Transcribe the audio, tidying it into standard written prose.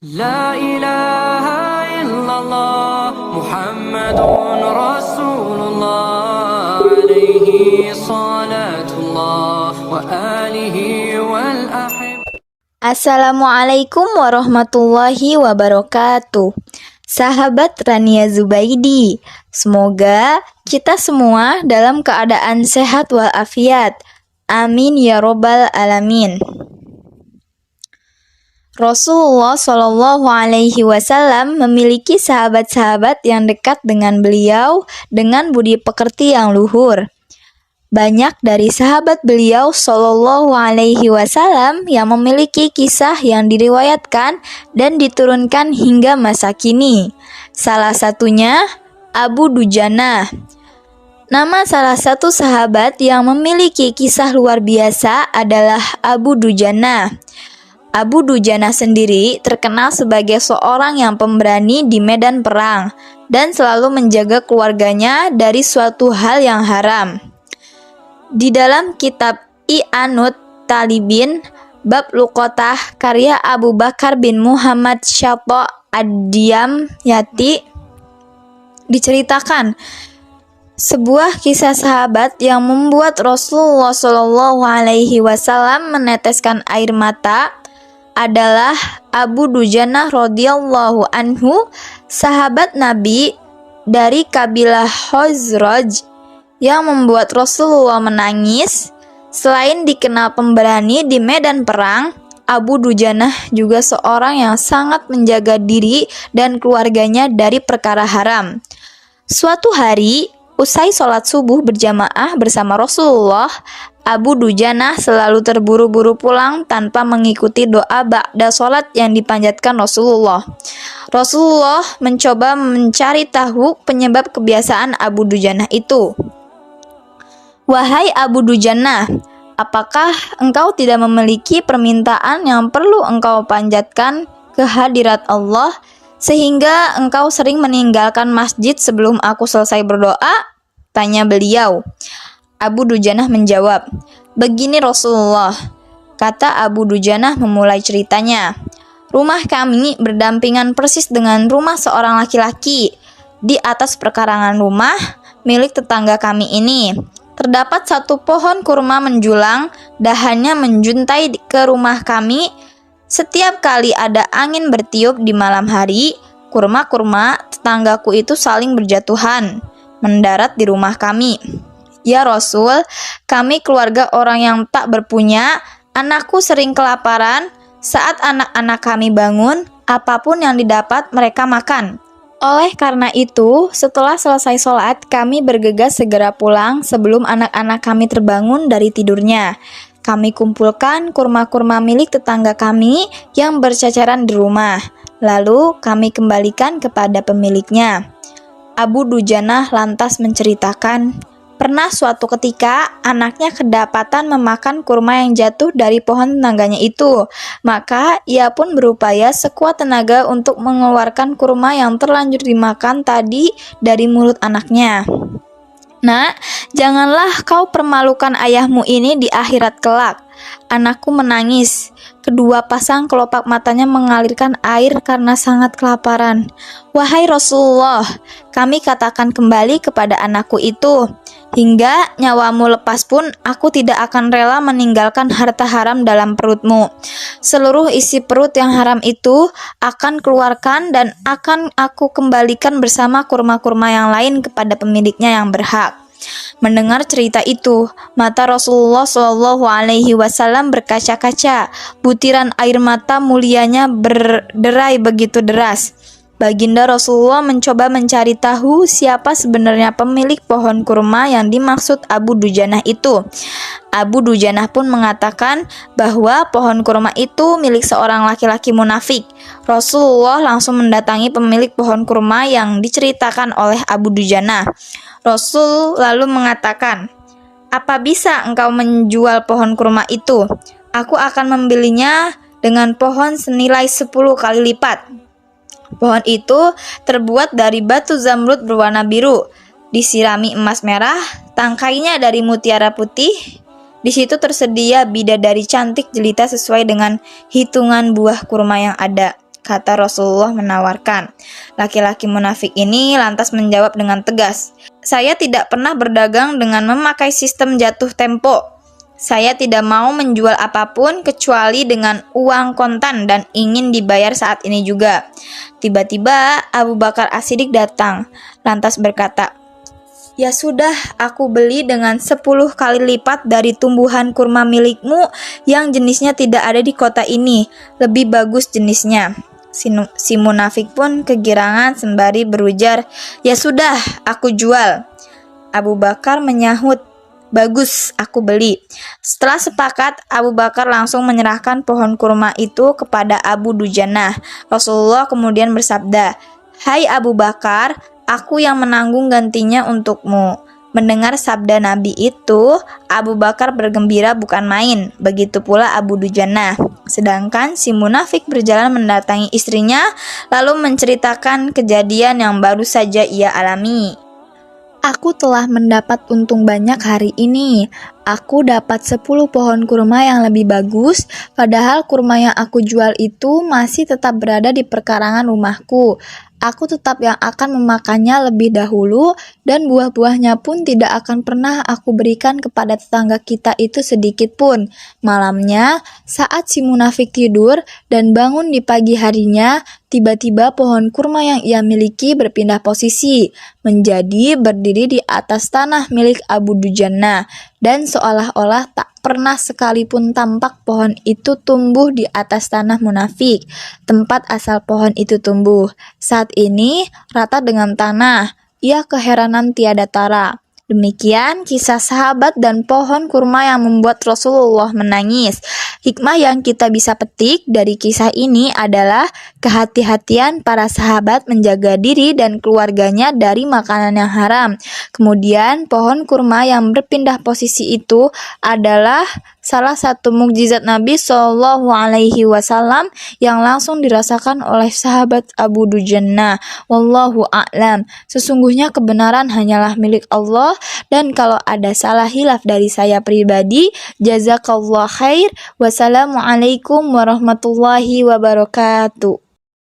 لا إله إلا الله محمد رسول الله عليه صلاة الله وآله والأحب. Assalamualaikum warahmatullahi wabarakatuh. Sahabat Rania Zubaidi, semoga kita semua dalam keadaan sehat walafiat. Amin ya robbal alamin. Rasulullah Shallallahu Alaihi Wasallam memiliki sahabat-sahabat yang dekat dengan beliau dengan budi pekerti yang luhur. Banyak dari sahabat beliau Shallallahu Alaihi Wasallam yang memiliki kisah yang diriwayatkan dan diturunkan hingga masa kini. Salah satunya Abu Dujana. Nama salah satu sahabat yang memiliki kisah luar biasa adalah Abu Dujana. Abu Dujana sendiri terkenal sebagai seorang yang pemberani di medan perang dan selalu menjaga keluarganya dari suatu hal yang haram. Di dalam kitab I'anut Talibin bab Luqatah karya Abu Bakar bin Muhammad Syato Ad-Diyam Yati diceritakan sebuah kisah sahabat yang membuat Rasulullah Shallallahu Alaihi Wasallam meneteskan air mata adalah Abu Dujana radhiyallahu anhu, sahabat Nabi dari kabilah Khazraj yang membuat Rasulullah menangis. Selain dikenal pemberani di medan perang, Abu Dujana juga seorang yang sangat menjaga diri dan keluarganya dari perkara haram. Suatu hari, usai sholat subuh berjamaah bersama Rasulullah, Abu Dujana selalu terburu-buru pulang tanpa mengikuti doa ba'da sholat yang dipanjatkan Rasulullah. Rasulullah mencoba mencari tahu penyebab kebiasaan Abu Dujana itu. Wahai Abu Dujana, apakah engkau tidak memiliki permintaan yang perlu engkau panjatkan ke hadirat Allah sehingga engkau sering meninggalkan masjid sebelum aku selesai berdoa? Tanya beliau. Abu Dujana menjawab, begini Rasulullah, kata Abu Dujana memulai ceritanya. Rumah kami berdampingan persis dengan rumah seorang laki-laki. Di atas perkarangan rumah milik tetangga kami ini terdapat satu pohon kurma menjulang, dahannya menjuntai ke rumah kami. Setiap kali ada angin bertiup di malam hari, kurma-kurma tetanggaku itu saling berjatuhan, mendarat di rumah kami. Ya Rasul, kami keluarga orang yang tak berpunya, anakku sering kelaparan. Saat anak-anak kami bangun, apapun yang didapat mereka makan. Oleh karena itu, setelah selesai sholat, kami bergegas segera pulang sebelum anak-anak kami terbangun dari tidurnya. Kami kumpulkan kurma-kurma milik tetangga kami yang berceceran di rumah. Lalu kami kembalikan kepada pemiliknya. Abu Dujana lantas menceritakan, pernah suatu ketika anaknya kedapatan memakan kurma yang jatuh dari pohon tetangganya itu. Maka ia pun berupaya sekuat tenaga untuk mengeluarkan kurma yang terlanjur dimakan tadi dari mulut anaknya. Nak, janganlah kau permalukan ayahmu ini di akhirat kelak. Anakku menangis. Kedua pasang kelopak matanya mengalirkan air karena sangat kelaparan. Wahai Rasulullah, kami katakan kembali kepada anakku itu, hingga nyawamu lepas pun aku tidak akan rela meninggalkan harta haram dalam perutmu. Seluruh isi perut yang haram itu akan keluarkan dan akan aku kembalikan bersama kurma-kurma yang lain kepada pemiliknya yang berhak. Mendengar cerita itu, mata Rasulullah Shallallahu Alaihi Wasallam berkaca-kaca. Butiran air mata mulianya berderai begitu deras. Baginda Rasulullah mencoba mencari tahu siapa sebenarnya pemilik pohon kurma yang dimaksud Abu Dujana itu. Abu Dujana pun mengatakan bahwa pohon kurma itu milik seorang laki-laki munafik. Rasulullah langsung mendatangi pemilik pohon kurma yang diceritakan oleh Abu Dujana. Rasul lalu mengatakan, apa bisa engkau menjual pohon kurma itu? Aku akan membelinya dengan pohon senilai 10 kali lipat. Pohon itu terbuat dari batu zamrud berwarna biru, disirami emas merah, tangkainya dari mutiara putih. Di situ tersedia bidadari cantik jelita sesuai dengan hitungan buah kurma yang ada. kata Rasulullah menawarkan. Laki-laki munafik ini lantas menjawab dengan tegas, "Saya tidak pernah berdagang dengan memakai sistem jatuh tempo. Saya tidak mau menjual apapun kecuali dengan uang kontan dan ingin dibayar saat ini juga." Tiba-tiba Abu Bakar As-Siddiq datang, lantas berkata, "Ya sudah, aku beli dengan 10 kali lipat dari tumbuhan kurma milikmu yang jenisnya tidak ada di kota ini. Lebih bagus jenisnya." Si munafik pun kegirangan sembari berujar, "Ya sudah, aku jual." Abu Bakar menyahut, "Bagus, aku beli." Setelah sepakat, Abu Bakar langsung menyerahkan pohon kurma itu kepada Abu Dujanah. Rasulullah kemudian bersabda, "Hai Abu Bakar, aku yang menanggung gantinya untukmu." Mendengar sabda Nabi itu, Abu Bakar bergembira bukan main. Begitu pula Abu Dujanah. Sedangkan si munafik berjalan mendatangi istrinya, lalu menceritakan kejadian yang baru saja ia alami. "Aku telah mendapat untung banyak hari ini. Aku dapat 10 pohon kurma yang lebih bagus, padahal kurma yang aku jual itu masih tetap berada di perkarangan rumahku. Aku tetap yang akan memakannya lebih dahulu, dan buah-buahnya pun tidak akan pernah aku berikan kepada tetangga kita itu sedikit pun." Malamnya, saat si munafik tidur dan bangun di pagi harinya, tiba-tiba pohon kurma yang ia miliki berpindah posisi, menjadi berdiri di atas tanah milik Abu Dujanah, dan seolah-olah tak pernah sekalipun tampak pohon itu tumbuh di atas tanah munafik, tempat asal pohon itu tumbuh. Saat ini rata dengan tanah, ia keheranan tiada tara. Demikian kisah sahabat dan pohon kurma yang membuat Rasulullah menangis. Hikmah yang kita bisa petik dari kisah ini adalah kehati-hatian para sahabat menjaga diri dan keluarganya dari makanan yang haram. Kemudian pohon kurma yang berpindah posisi itu adalah salah satu mukjizat Nabi Shallallahu Alaihi Wasallam yang langsung dirasakan oleh sahabat Abu Dujanah. Wallahu a'lam. Sesungguhnya kebenaran hanyalah milik Allah, dan kalau ada salah hilaf dari saya pribadi, jazakallah khair. Wassalamualaikum warahmatullahi wabarakatuh.